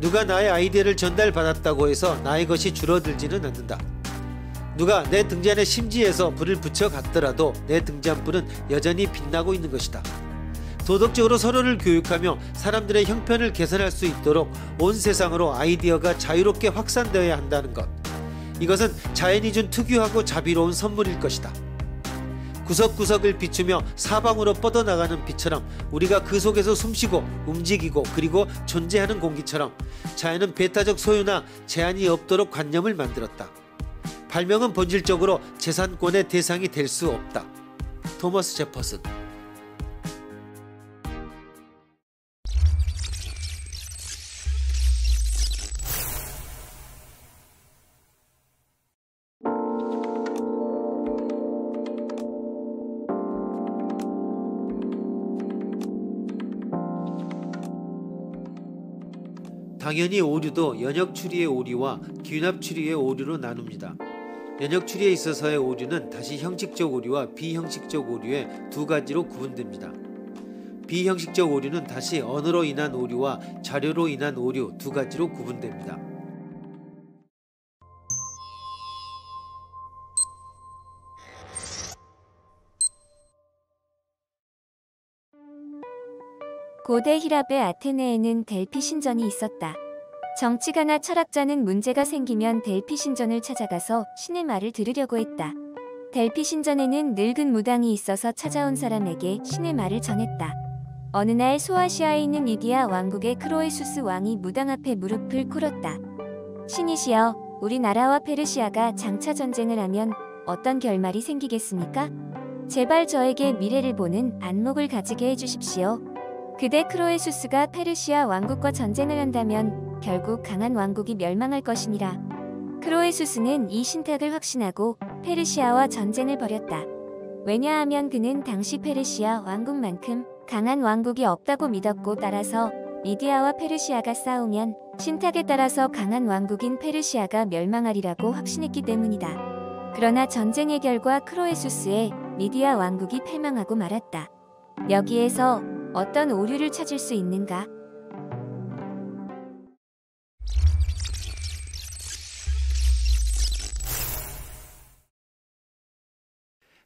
누가 나의 아이디어를 전달받았다고 해서 나의 것이 줄어들지는 않는다. 누가 내 등잔에 심지에서 불을 붙여갔더라도 내 등잔불은 여전히 빛나고 있는 것이다. 도덕적으로 서로를 교육하며 사람들의 형편을 개선할 수 있도록 온 세상으로 아이디어가 자유롭게 확산되어야 한다는 것. 이것은 자연이 준 특유하고 자비로운 선물일 것이다. 구석구석을 비추며 사방으로 뻗어나가는 빛처럼 우리가 그 속에서 숨쉬고 움직이고 그리고 존재하는 공기처럼 자연은 배타적 소유나 제한이 없도록 관념을 만들었다. 발명은 본질적으로 재산권의 대상이 될 수 없다. 토머스 제퍼슨. 당연히 오류도 연역추리의 오류와 귀납추리의 오류로 나눕니다. 연역추리에 있어서의 오류는 다시 형식적 오류와 비형식적 오류의 두 가지로 구분됩니다. 비형식적 오류는 다시 언어로 인한 오류와 자료로 인한 오류 두 가지로 구분됩니다. 고대 히랍의 아테네에는 델피 신전이 있었다. 정치가나 철학자는 문제가 생기면 델피 신전을 찾아가서 신의 말을 들으려고 했다. 델피 신전에는 늙은 무당이 있어서 찾아온 사람에게 신의 말을 전했다. 어느 날 소아시아에 있는 리디아 왕국의 크로에수스 왕이 무당 앞에 무릎을 꿇었다. 신이시여, 우리나라와 페르시아가 장차 전쟁을 하면 어떤 결말이 생기겠습니까? 제발 저에게 미래를 보는 안목을 가지게 해주십시오. 그대 크로에수스가 페르시아 왕국과 전쟁을 한다면 결국 강한 왕국이 멸망할 것이니라. 크로에수스는 이 신탁을 확신하고 페르시아와 전쟁을 벌였다. 왜냐하면 그는 당시 페르시아 왕국만큼 강한 왕국이 없다고 믿었고, 따라서 리디아와 페르시아가 싸우면 신탁에 따라서 강한 왕국인 페르시아가 멸망하리라고 확신했기 때문이다. 그러나 전쟁의 결과 크로에수스의 리디아 왕국이 패망하고 말았다. 여기에서 어떤 오류를 찾을 수 있는가?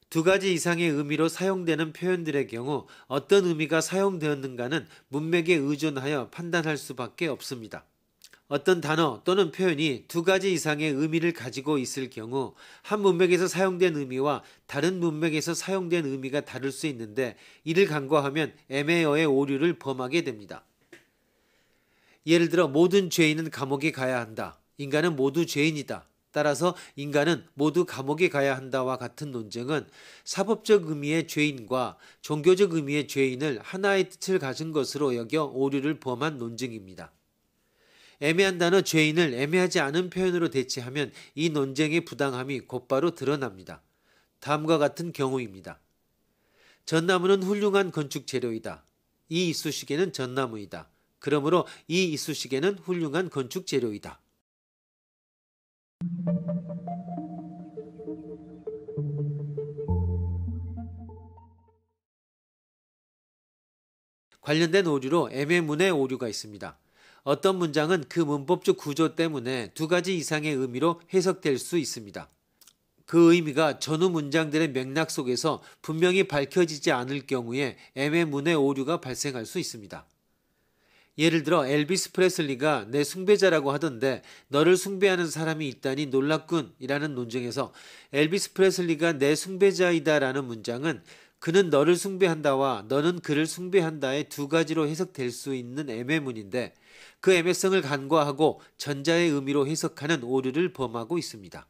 두 가지 이상의 의미로 사용되는 표현들의 경우 어떤 의미가 사용되었는가는 문맥에 의존하여 판단할 수밖에 없습니다. 어떤 단어 또는 표현이 두 가지 이상의 의미를 가지고 있을 경우 한 문맥에서 사용된 의미와 다른 문맥에서 사용된 의미가 다를 수 있는데, 이를 간과하면 애매어의 오류를 범하게 됩니다. 예를 들어 모든 죄인은 감옥에 가야 한다. 인간은 모두 죄인이다. 따라서 인간은 모두 감옥에 가야 한다와 같은 논쟁은 사법적 의미의 죄인과 종교적 의미의 죄인을 하나의 뜻을 가진 것으로 여겨 오류를 범한 논증입니다. 애매한 단어 죄인을 애매하지 않은 표현으로 대체하면 이 논쟁의 부당함이 곧바로 드러납니다. 다음과 같은 경우입니다. 전나무는 훌륭한 건축 재료이다. 이 이쑤시개는 전나무이다. 그러므로 이 이쑤시개는 훌륭한 건축 재료이다. 관련된 오류로 애매문의 오류가 있습니다. 어떤 문장은 그 문법적 구조 때문에 두 가지 이상의 의미로 해석될 수 있습니다. 그 의미가 전후 문장들의 맥락 속에서 분명히 밝혀지지 않을 경우에 애매문의 오류가 발생할 수 있습니다. 예를 들어 엘비스 프레슬리가 내 숭배자라고 하던데 너를 숭배하는 사람이 있다니 놀랍군 이라는 논증에서 엘비스 프레슬리가 내 숭배자이다 라는 문장은 그는 너를 숭배한다와 너는 그를 숭배한다의 두 가지로 해석될 수 있는 애매문인데, 그 애매성을 간과하고 전자의 의미로 해석하는 오류를 범하고 있습니다.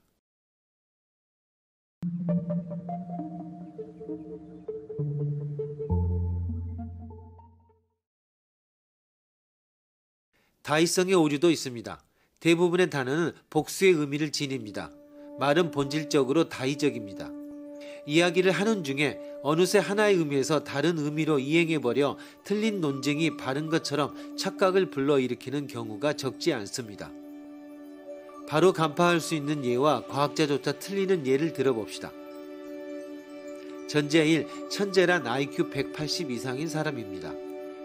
다의성의 오류도 있습니다. 대부분의 단어는 복수의 의미를 지닙니다. 말은 본질적으로 다의적입니다. 이야기를 하는 중에 어느새 하나의 의미에서 다른 의미로 이행해버려 틀린 논쟁이 바른 것처럼 착각을 불러일으키는 경우가 적지 않습니다. 바로 간파할 수 있는 예와 과학자조차 틀리는 예를 들어봅시다. 전제 1, 천재란 IQ 180 이상인 사람입니다.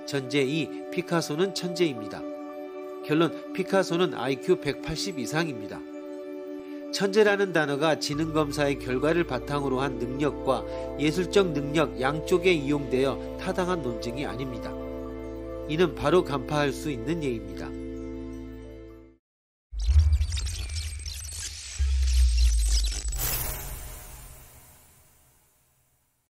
전제 2, 피카소는 천재입니다. 결론, 피카소는 IQ 180 이상입니다. 천재라는 단어가 지능검사의 결과를 바탕으로 한 능력과 예술적 능력 양쪽에 이용되어 타당한 논증이 아닙니다. 이는 바로 간파할 수 있는 예입니다.